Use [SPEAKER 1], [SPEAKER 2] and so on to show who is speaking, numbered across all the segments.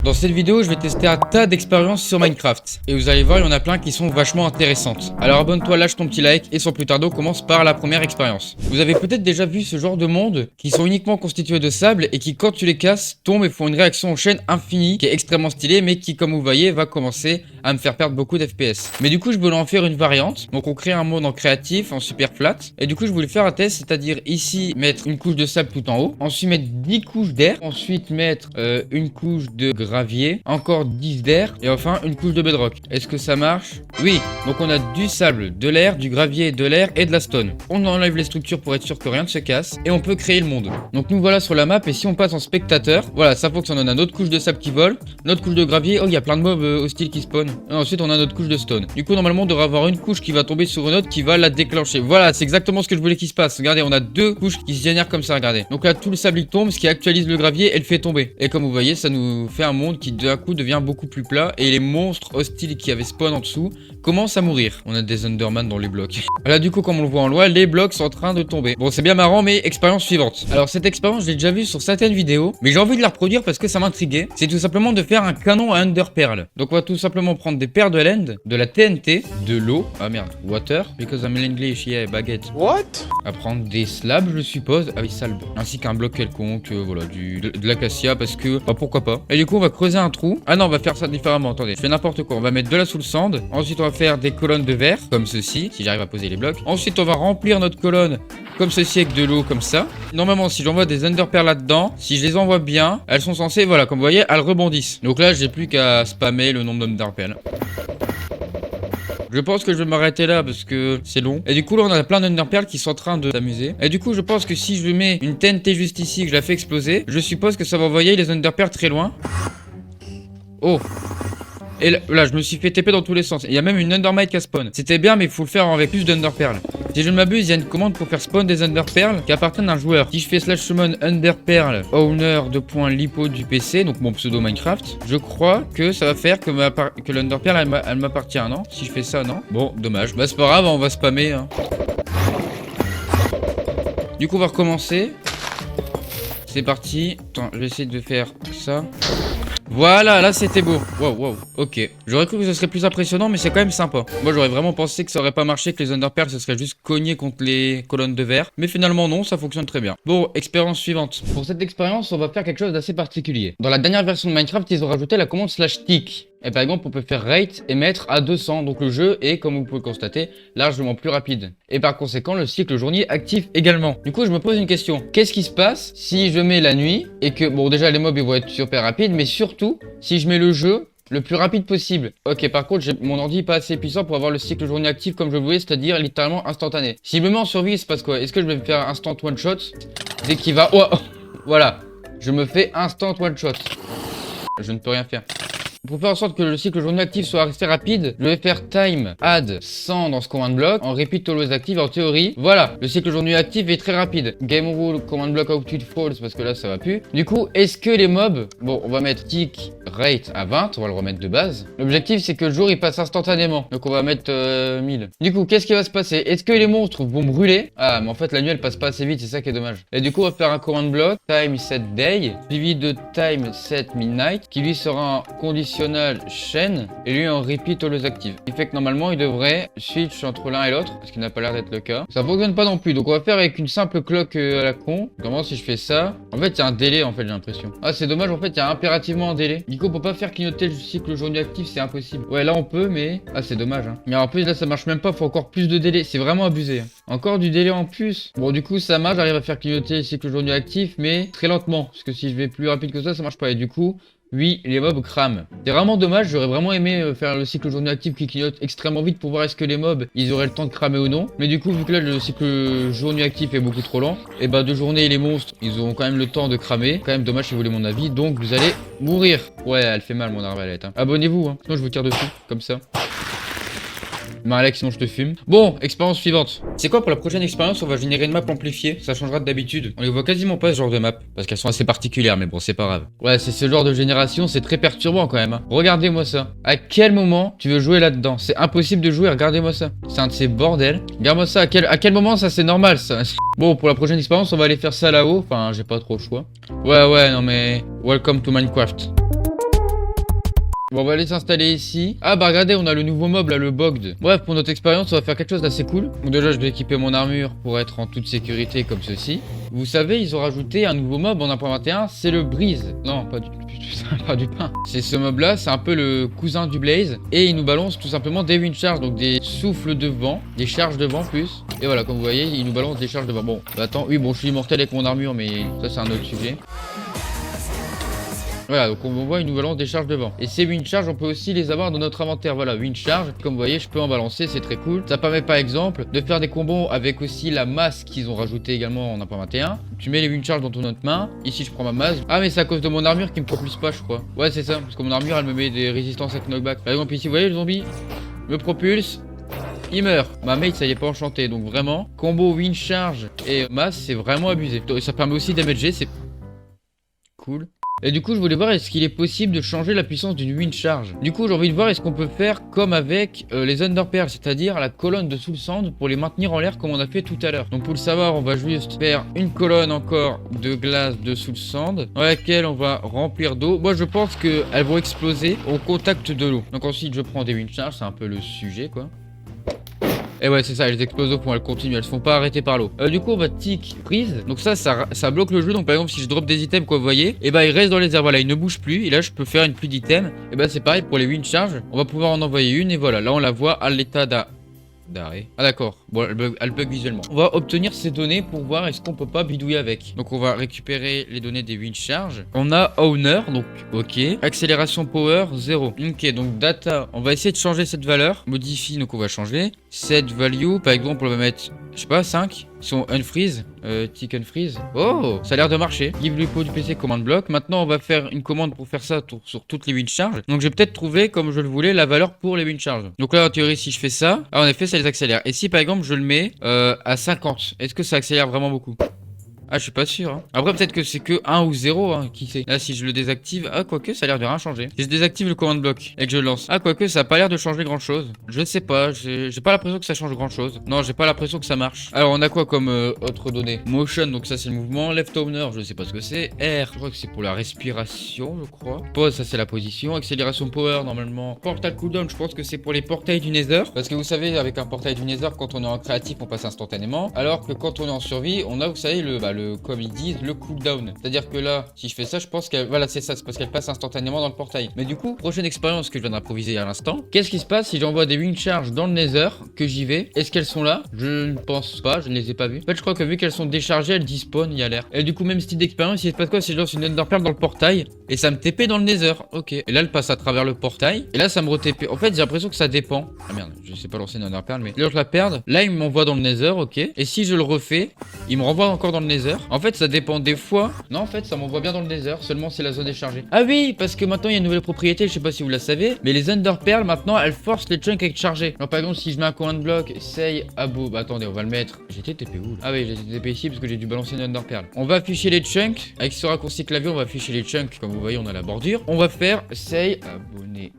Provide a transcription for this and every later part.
[SPEAKER 1] Dans cette vidéo, je vais tester un tas d'expériences sur Minecraft. Et vous allez voir, il y en a plein qui sont vachement intéressantes. Alors abonne-toi, lâche ton petit like et sans plus tarder, on commence par la première expérience. Vous avez peut-être déjà vu ce genre de monde qui sont uniquement constitués de sable et qui, quand tu les casses, tombent et font une réaction en chaîne infinie qui est extrêmement stylée mais qui, comme vous voyez, va commencer à me faire perdre beaucoup d'FPS. Mais du coup, je voulais en faire une variante. Donc on crée un monde en créatif, en super flat. Et du coup, je voulais faire un test, c'est-à-dire ici, mettre une couche de sable tout en haut. Ensuite, mettre 10 couches d'air. Ensuite, mettre une couche de gravier, encore 10 d'air et enfin une couche de bedrock. Est-ce que ça marche? Oui, donc on a du sable, de l'air, du gravier, de l'air et de la stone. On enlève les structures pour être sûr que rien ne se casse et on peut créer le monde. Donc nous voilà sur la map et si on passe en spectateur, voilà, ça fonctionne. On a notre couche de sable qui vole, notre couche de gravier, oh il y a plein de mobs hostiles qui spawnent. Et ensuite on a notre couche de stone. Du coup normalement on devrait avoir une couche qui va tomber sur une autre qui va la déclencher. Voilà, c'est exactement ce que je voulais qu'il se passe. Regardez, on a deux couches qui se génèrent comme ça, regardez. Donc là tout le sable il tombe, ce qui actualise le gravier et le fait tomber. Et comme vous voyez, ça nous fait un monde qui d'un coup devient beaucoup plus plat et les monstres hostiles qui avaient spawn en dessous commencent à mourir. On a des Enderman dans les blocs. Là du coup comme on le voit en loin, les blocs sont en train de tomber. Bon c'est bien marrant mais expérience suivante. Alors cette expérience je l'ai déjà vue sur certaines vidéos mais j'ai envie de la reproduire parce que ça m'intriguait. C'est tout simplement de faire un canon à Ender Pearl. Donc on va tout simplement prendre des paires de laine, de la TNT, de l'eau, ah merde, water, because I'm in English, yeah, baguette.
[SPEAKER 2] What?
[SPEAKER 1] À prendre des slabs je suppose, ah oui salbe, ainsi qu'un bloc quelconque, voilà, de l'acacia parce que, bah pourquoi pas. Et du coup on va creuser un trou. Ah non on va faire ça différemment, attendez, je fais n'importe quoi. On va mettre de la soul sand, ensuite on va faire des colonnes de verre, comme ceci, si j'arrive à poser les blocs. Ensuite on va remplir notre colonne comme ceci avec de l'eau comme ça. Normalement si j'envoie des Ender Pearl là-dedans, si je les envoie bien, elles sont censées, voilà, comme vous voyez, elles rebondissent. Donc là j'ai plus qu'à spammer le nombre d'Ender Pearl. Je pense que je vais m'arrêter là parce que c'est long. Et du coup là on a plein d'Ender Pearl qui sont en train de s'amuser. Et du coup je pense que si je mets une TNT juste ici, que je la fais exploser, je suppose que ça va envoyer les Ender Pearl très loin. Oh. Et là, je me suis fait TP dans tous les sens. Il y a même une Endermite qui a spawn. C'était bien, mais il faut le faire avec plus d'Ender Pearl. Si je ne m'abuse, il y a une commande pour faire spawn des Ender Pearl qui appartiennent à un joueur. Si je fais /summon Ender Pearl owner .lipo du PC, donc mon pseudo Minecraft, je crois que ça va faire que l'Ender Pearl elle m'appartient, non? Si je fais ça, non? Bon, dommage. Bah, c'est pas grave, on va spammer. Hein. Du coup, on va recommencer. C'est parti. Attends, je vais essayer de faire ça. Voilà, là c'était beau. Wow, wow, ok. J'aurais cru que ce serait plus impressionnant, mais c'est quand même sympa. Moi j'aurais vraiment pensé que ça aurait pas marché, que les Ender Pearl se seraient juste cognés contre les colonnes de verre. Mais finalement non, ça fonctionne très bien. Bon, expérience suivante. Pour cette expérience, on va faire quelque chose d'assez particulier. Dans la dernière version de Minecraft, ils ont rajouté la commande /tick. Et par exemple, on peut faire rate et mettre à 200. Donc le jeu est, comme vous pouvez le constater, largement plus rapide. Et par conséquent, le cycle journalier actif également. Du coup, je me pose une question. Qu'est-ce qui se passe si je mets la nuit et que, bon, déjà les mobs ils vont être super rapides, mais surtout, si je mets le jeu le plus rapide possible. Ok, par contre, mon ordi n'est pas assez puissant pour avoir le cycle journée actif comme je le voulais, c'est-à-dire littéralement instantané. Si je me mets en survie, il se passe quoi? Est-ce que je vais me faire instant one shot dès qu'il va... Oh, voilà, je me fais instant one shot. Je ne peux rien faire. Pour faire en sorte que le cycle journée actif soit resté rapide, je vais faire time add 100 dans ce command block, en repeat always active en théorie. Voilà, le cycle journée actif est très rapide. Game rule command block output false parce que là ça va plus. Du coup, est-ce que les mobs, bon on va mettre tick rate à 20, on va le remettre de base. L'objectif c'est que le jour il passe instantanément, donc on va mettre 1000. Du coup, qu'est-ce qui va se passer? Est-ce que les monstres vont brûler? Ah mais en fait la nuit elle passe pas assez vite, c'est ça qui est dommage. Et du coup on va faire un command block time set day suivi de time set midnight qui lui sera en condition chaîne et lui en repeat always active. Il fait que normalement il devrait switch entre l'un et l'autre, ce qui n'a pas l'air d'être le cas. Ça fonctionne pas non plus, donc on va faire avec une simple clock à la con. Comment si je fais ça? En fait il y a un délai en fait, j'ai l'impression. Ah c'est dommage, en fait il y a impérativement un délai. Du coup on peut pas faire clignoter le cycle journée actif, c'est impossible. Ouais là on peut mais... Ah c'est dommage hein. Mais en plus là ça marche même pas, faut encore plus de délai, c'est vraiment abusé. Encore du délai en plus. Bon du coup ça marche, j'arrive à faire clignoter le cycle journée actif mais très lentement. Parce que si je vais plus rapide que ça marche pas et du coup... Oui, les mobs crament. C'est vraiment dommage, j'aurais vraiment aimé faire le cycle journée actif qui clignote extrêmement vite pour voir est-ce que les mobs, ils auraient le temps de cramer ou non. Mais du coup, vu que là, le cycle journée actif est beaucoup trop lent, et bah de journée, les monstres, ils auront quand même le temps de cramer. Quand même dommage si vous voulez mon avis, donc vous allez mourir. Ouais, elle fait mal mon arbalète. Hein. Abonnez-vous, hein. Sinon je vous tire dessus, comme ça. Mais Alex, sinon je te fume. Bon, expérience suivante. C'est quoi pour la prochaine expérience? On va générer une map amplifiée. Ça changera d'habitude. On les voit quasiment pas ce genre de map. Parce qu'elles sont assez particulières, mais bon, c'est pas grave. Ouais, c'est ce genre de génération, c'est très perturbant quand même. Hein. Regardez-moi ça. À quel moment tu veux jouer là-dedans? C'est impossible de jouer, regardez-moi ça. C'est un de ces bordels. Regarde-moi ça, à quel moment ça c'est normal ça? Bon, pour la prochaine expérience, on va aller faire ça là-haut. Enfin, j'ai pas trop le choix. Ouais, non mais... Welcome to Minecraft. Bon, on va les s'installer ici. Ah bah regardez, on a le nouveau mob là, le Bogd. Bref, pour notre expérience, on va faire quelque chose d'assez cool. Donc déjà, je vais équiper mon armure pour être en toute sécurité comme ceci. Vous savez, ils ont rajouté un nouveau mob en 1.21, c'est le Breeze. Non, pas du pas du pain. C'est ce mob là, c'est un peu le cousin du Blaze. Et il nous balance tout simplement des wind charges, donc des souffles de vent, des charges de vent plus. Et voilà, comme vous voyez, il nous balance des charges de vent. Bon, bah attends, oui, bon, je suis immortel avec mon armure, mais ça c'est un autre sujet. Voilà, donc on voit, il nous balance des charges de vent. Et ces wind charges, on peut aussi les avoir dans notre inventaire. Voilà, wind charge, comme vous voyez, je peux en balancer, c'est très cool. Ça permet par exemple de faire des combos avec aussi la masse qu'ils ont rajouté également en 1.21. Tu mets les wind charges dans ton autre main. Ici, je prends ma masse. Ah, mais c'est à cause de mon armure qui me propulse pas, je crois. Ouais, c'est ça, parce que mon armure, elle me met des résistances avec knockback. Par exemple, ici, vous voyez, le zombie me propulse. Il meurt. Ma mate, ça y est pas enchanté. Donc vraiment, combo wind charge et masse, c'est vraiment abusé. Ça permet aussi d'MLG, c'est cool. Et du coup, je voulais voir est-ce qu'il est possible de changer la puissance d'une wind charge. Du coup, j'ai envie de voir est-ce qu'on peut faire comme avec les Underpearls, c'est-à-dire la colonne de Soul Sand pour les maintenir en l'air comme on a fait tout à l'heure. Donc pour le savoir, on va juste faire une colonne encore de glace de Soul Sand dans laquelle on va remplir d'eau. Moi, je pense qu'elles vont exploser au contact de l'eau. Donc ensuite, je prends des wind charges, c'est un peu le sujet quoi. Et ouais, c'est ça, elles explosent au fond, elles continuent, elles se font pas arrêter par l'eau. Du coup, on va tick freeze. Donc ça bloque le jeu. Donc par exemple, si je drop des items, quoi, vous voyez, et bah ils restent dans les airs. Voilà, ils ne bougent plus. Et là, je peux faire une pluie d'items. Et bah c'est pareil pour les wind charges. On va pouvoir en envoyer une. Et voilà, là on la voit à l'état d'arrêt. Ah d'accord, bon elle bug visuellement. On va obtenir ces données pour voir est-ce qu'on peut pas bidouiller avec. Donc on va récupérer les données des wind charges. On a owner, donc ok. Accélération power 0. Ok, donc data, on va essayer de changer cette valeur. Modifie, donc on va changer. Set value, par exemple on va mettre, je sais pas, 5. Si on unfreeze, tick unfreeze. Oh, ça a l'air de marcher. Give l'UPO du PC command block. Maintenant on va faire une commande pour faire ça sur toutes les wind charges. Donc j'ai peut-être trouvé, comme je le voulais, la valeur pour les wind charges. Donc là en théorie si je fais ça, ah, en effet ça les accélère. Et si par exemple je le mets à 50, est-ce que ça accélère vraiment beaucoup? Ah, je suis pas sûr. Hein. Après, peut-être que c'est que 1 ou 0, hein, qui sait. Là, si je le désactive, ah, quoique, ça a l'air de rien changer. Si je désactive le command block et que je le lance, ah, quoique, ça a pas l'air de changer grand chose. Je sais pas, j'ai pas l'impression que ça change grand chose. Non, j'ai pas l'impression que ça marche. Alors, on a quoi comme autre donnée? Motion, donc ça, c'est le mouvement. Left owner, je sais pas ce que c'est. R, je crois que c'est pour la respiration, je crois. Pause, ça, c'est la position. Accélération power, normalement. Portal cooldown, je pense que c'est pour les portails du Nether. Parce que vous savez, avec un portail du Nether, quand on est en créatif, on passe instantanément. Alors que quand on est en survie, on a, vous savez, comme ils disent, le cooldown. C'est-à-dire que là, si je fais ça, je pense qu'elle... Voilà, c'est ça, c'est parce qu'elle passe instantanément dans le portail. Mais du coup, prochaine expérience que je viens d'improviser à l'instant, qu'est-ce qui se passe si j'envoie des wind charges dans le Nether, que j'y vais? Est-ce qu'elles sont là? Je ne pense pas, je ne les ai pas vues. En fait, je crois que vu qu'elles sont déchargées, elles despawn, il y a l'air. Et du coup, même style d'expérience, il se passe quoi si je lance une Enderpearl dans le portail et ça me TP dans le Nether? Ok. Et là, elle passe à travers le portail et là, ça me re-TP. En fait, j'ai l'impression que ça dépend. Ah merde, je sais pas lancer une Enderpearl, mais là, je la perde. Là, il m'envoie dans le Nether, ok. Et si je le refais, il me renvoie encore dans le Nether. En fait, ça dépend des fois. Non, en fait, ça m'envoie bien dans le Nether, seulement c'est la zone est chargée. Ah oui, parce que maintenant il y a une nouvelle propriété, je sais pas si vous la savez, mais les Underpearls maintenant elles forcent les chunks à être chargés. Alors par exemple, si je mets un command block, say abo, bah attendez, on va le mettre. J'étais TP où là? Ah oui, j'étais TP ici parce que j'ai dû balancer une Underpearl. On va afficher les chunks, avec ce raccourci clavier, on va afficher les chunks, comme vous voyez, on a la bordure. On va faire say abonnez.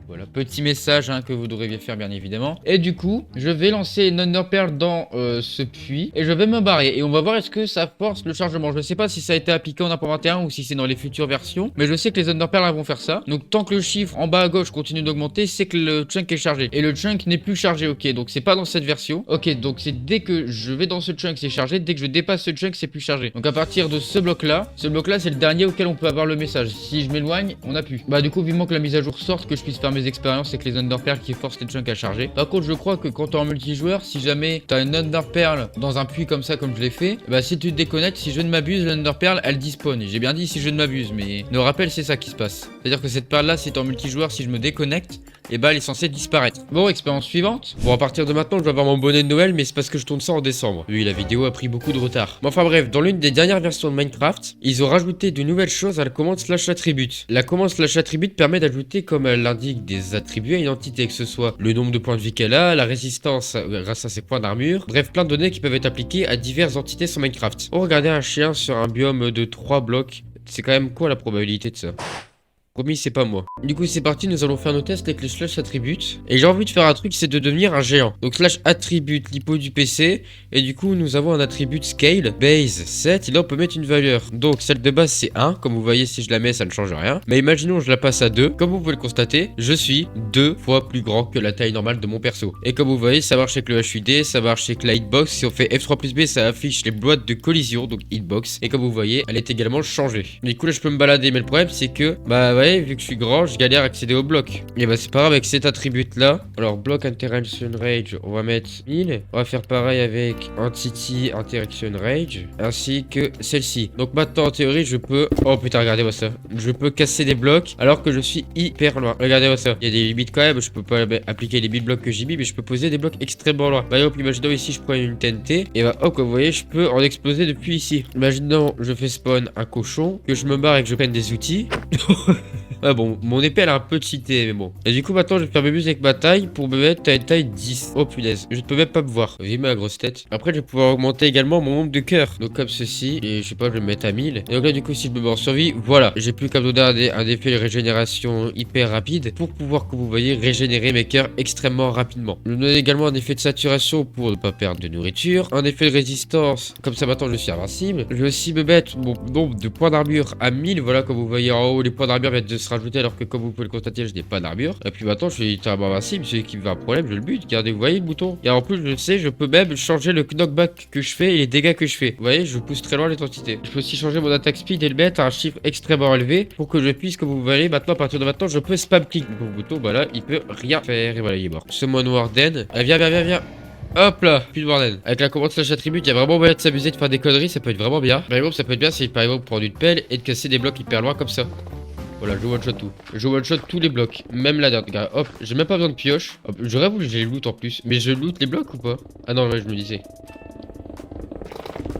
[SPEAKER 1] Voilà, petit message hein, que vous devriez faire bien évidemment. Et du coup, je vais lancer une Underpearl dans ce puits et je vais me barrer. Et on va voir est-ce que ça force le chargement. Je ne sais pas si ça a été appliqué en 1.21 ou si c'est dans les futures versions. Mais je sais que les Underpearl elles vont faire ça. Donc tant que le chiffre en bas à gauche continue d'augmenter, c'est que le chunk est chargé. Et le chunk n'est plus chargé, ok. Donc c'est pas dans cette version. Ok, donc c'est dès que je vais dans ce chunk, c'est chargé. Dès que je dépasse ce chunk, c'est plus chargé. Donc à partir de ce bloc-là, c'est le dernier auquel on peut avoir le message. Si je m'éloigne, on a plus. Bah du coup, vivement que la mise à jour sorte, que je puisse faire mes expériences avec les Underpearl qui forcent les chunks à charger. Par contre, je crois que quand t'es en multijoueur, si jamais t'as une Underpearl dans un puits comme ça, comme je l'ai fait, bah si tu te déconnectes, si je ne m'abuse, l'Underpearl elle despawn. J'ai bien dit si je ne m'abuse, mais le rappel c'est ça qui se passe. C'est-à-dire que cette perle là, si t'es en multijoueur, si je me déconnecte, et bah elle est censée disparaître. Bon, expérience suivante. Bon, à partir de maintenant, je vais avoir mon bonnet de Noël, mais c'est parce que je tourne ça en décembre. Oui, la vidéo a pris beaucoup de retard. Mais enfin bref, dans l'une des dernières versions de Minecraft, ils ont rajouté de nouvelles choses à la commande /attribute. La commande /attribute permet d'ajouter, comme elle l'indique, des attributs à une entité, que ce soit le nombre de points de vie qu'elle a, la résistance grâce à ses points d'armure, bref, plein de données qui peuvent être appliquées à diverses entités sur Minecraft. On regardait un chien sur un biome de 3 blocs. C'est quand même quoi la probabilité de ça? Promis, c'est pas moi. Du coup, c'est parti, nous allons faire nos tests avec les slash attributes. Et j'ai envie de faire un truc, c'est de devenir un géant. Donc slash attribute l'hypo du PC. Et du coup, nous avons un attribut scale, base 7. Et là, on peut mettre une valeur. Donc celle de base, c'est 1. Comme vous voyez, si je la mets, ça ne change rien. Mais imaginons, je la passe à 2. Comme vous pouvez le constater, je suis 2 fois plus grand que la taille normale de mon perso. Et comme vous voyez, ça marche avec le HUD, ça marche avec la hitbox. Si on fait F3 plus B, ça affiche les boîtes de collision, donc hitbox. Et comme vous voyez, elle est également changée. Du coup, là, je peux me balader. Mais le problème, c'est que, bah, ouais, vu que je suis grand, je galère à accéder au bloc. Et bah, c'est pas grave avec cet attribut là. Alors, bloc interaction rage, on va mettre 1000. On va faire pareil avec entity interaction rage, ainsi que celle-ci. Donc, maintenant, en théorie, je peux. Oh putain, regardez-moi ça. Je peux casser des blocs alors que je suis hyper loin. Regardez-moi ça. Il y a des limites quand même. Je peux pas appliquer les 1000 blocs que j'ai mis, mais je peux poser des blocs extrêmement loin. Par exemple, imaginons ici, je prends une TNT. Et bah, hop, comme vous voyez, je peux en exploser depuis ici. Imaginons, je fais spawn un cochon, que je me barre et que je prenne des outils. Ah bon, mon épée elle a un peu cheaté, mais bon. Et du coup, maintenant, je vais faire mes muses avec ma taille pour me mettre à une taille 10. Oh punaise, je ne peux même pas me voir. Vous voyez ma grosse tête. Après, je vais pouvoir augmenter également mon nombre de cœurs. Donc, comme ceci. Et je sais pas, je vais me mettre à 1000. Et donc là, du coup, si je me mets en survie, voilà. J'ai plus qu'à me donner un effet de régénération hyper rapide pour pouvoir, comme vous voyez, régénérer mes cœurs extrêmement rapidement. Je me donne également un effet de saturation pour ne pas perdre de nourriture. Un effet de résistance. Comme ça, maintenant, je suis invincible. Je vais aussi me mettre mon nombre de points d'armure à 1000. Voilà, comme vous voyez en haut, les points d'armure viennent de se rajouter alors que, comme vous pouvez le constater, je n'ai pas d'armure. Et puis maintenant, je suis littéralement invincible. Celui qui me fait un problème, je le bute. Regardez, vous voyez le bouton. Et en plus, je sais, je peux même changer le knockback que je fais et les dégâts que je fais. Vous voyez, je pousse très loin les entités. Je peux aussi changer mon attaque speed et le mettre à un chiffre extrêmement élevé pour que je puisse, comme vous voyez, maintenant, à partir de maintenant, je peux spam click. Donc, le bouton, voilà, il peut rien faire. Et voilà, il est mort. Ce moine Warden. Ah, viens, viens, viens, viens. Hop là, plus de bordel. Avec la commande slash attribut, il y a vraiment moyen de s'amuser, de faire des conneries, ça peut être vraiment bien. Par exemple, ça peut être bien si par exemple prendre une pelle et de casser des blocs hyper loin comme ça. Voilà, je one shot tout. Je one shot tous les blocs, même la dernière. Regarde, hop, j'ai même pas besoin de pioche. Hop, j'aurais voulu que j'ai les loot en plus, mais je loot les blocs ou pas? Ah non, ouais, je me disais.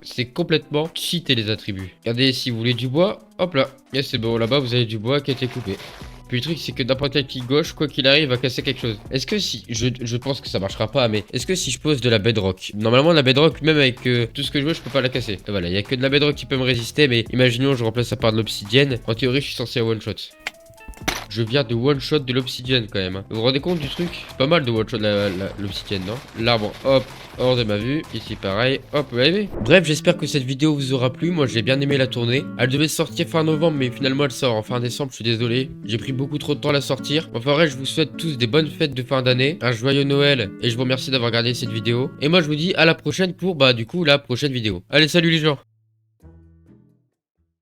[SPEAKER 1] C'est complètement cheaté les attributs. Regardez, si vous voulez du bois, hop là. Yes, c'est bon, là-bas vous avez du bois qui a été coupé. Puis le truc c'est que n'importe quel clic gauche, quoi qu'il arrive, va casser quelque chose. Est-ce que si, je pense que ça marchera pas, mais est-ce que si je pose de la bedrock, normalement la bedrock, même avec tout ce que je veux, je peux pas la casser. Et voilà, il y a que de la bedrock qui peut me résister, mais imaginons je remplace ça par de l'obsidienne. En théorie, je suis censé one shot. Je viens de one shot de l'obsidienne quand même. Vous vous rendez compte du truc? C'est pas mal de one shot l'obsidienne, non? L'arbre, hop, hors de ma vue. Ici pareil, hop, vous avez vu? Bref, j'espère que cette vidéo vous aura plu. Moi j'ai bien aimé la tournée. Elle devait sortir fin novembre, mais finalement elle sort en fin décembre. Je suis désolé, j'ai pris beaucoup trop de temps à la sortir. Enfin bref, je vous souhaite tous des bonnes fêtes de fin d'année, un joyeux Noël, et je vous remercie d'avoir regardé cette vidéo. Et moi je vous dis à la prochaine pour, bah du coup, la prochaine vidéo. Allez, salut les gens!